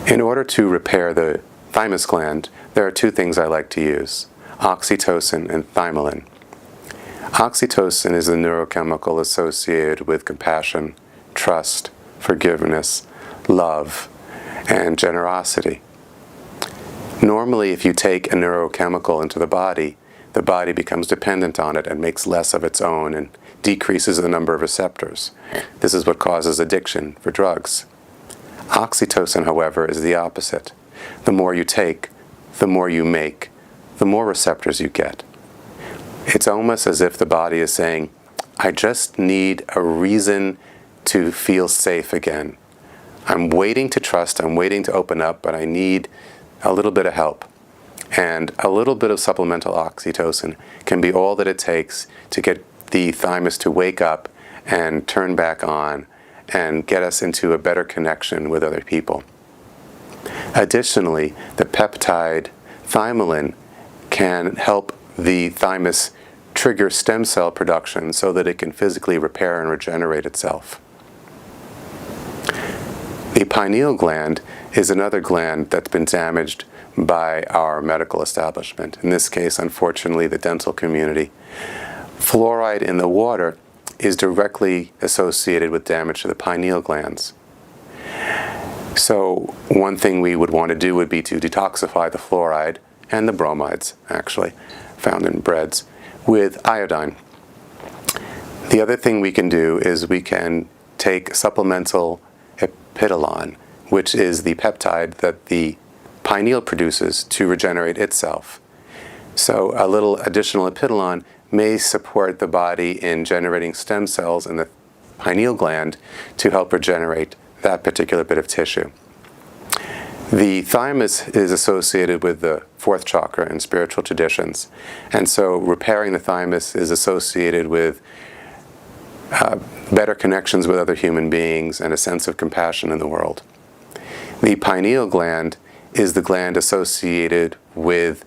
In order to repair the thymus gland, there are two things I like to use: oxytocin and thymolin. Oxytocin is a neurochemical associated with compassion, trust, forgiveness, love, and generosity. Normally, if you take a neurochemical into the body becomes dependent on it and makes less of its own and decreases the number of receptors. This is what causes addiction for drugs. Oxytocin, however, is the opposite. The more you take, the more you make, the more receptors you get. It's almost as if the body is saying, I just need a reason to feel safe again. I'm waiting to trust, I'm waiting to open up, but I need a little bit of help. And a little bit of supplemental oxytocin can be all that it takes to get the thymus to wake up and turn back on and get us into a better connection with other people. Additionally, the peptide thymolin can help the thymus trigger stem cell production so that it can physically repair and regenerate itself. The pineal gland is another gland that's been damaged by our medical establishment, in this case, unfortunately, the dental community. Fluoride in the water is directly associated with damage to the pineal glands. So one thing we would want to do would be to detoxify the fluoride and the bromides, actually, found in breads, with iodine. The other thing we can do is we can take supplemental epidolon, which is the peptide that the pineal produces to regenerate itself. So a little additional epidolon may support the body in generating stem cells in the pineal gland to help regenerate that particular bit of tissue. The thymus is associated with the fourth chakra in spiritual traditions, and so repairing the thymus is associated with better connections with other human beings and a sense of compassion in the world. The pineal gland is the gland associated with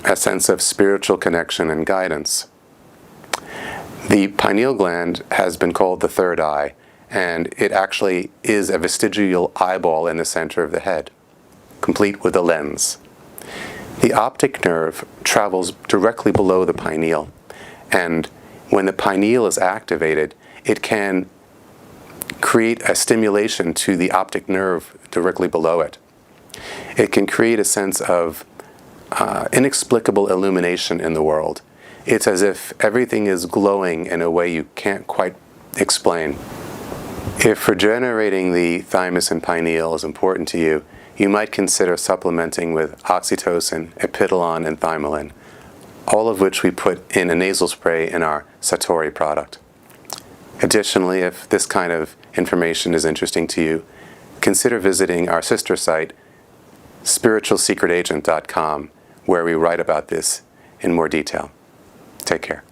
a sense of spiritual connection and guidance. The pineal gland has been called the third eye, and it actually is a vestigial eyeball in the center of the head, complete with a lens. The optic nerve travels directly below the pineal, and when the pineal is activated, it can create a stimulation to the optic nerve directly below it. It can create a sense of inexplicable illumination in the world. It's as if everything is glowing in a way you can't quite explain. If regenerating the thymus and pineal is important to you, you might consider supplementing with oxytocin, epidolon, and thymolin, all of which we put in a nasal spray in our Satori product. Additionally, if this kind of information is interesting to you, consider visiting our sister site, spiritualsecretagent.com, where we write about this in more detail. Take care.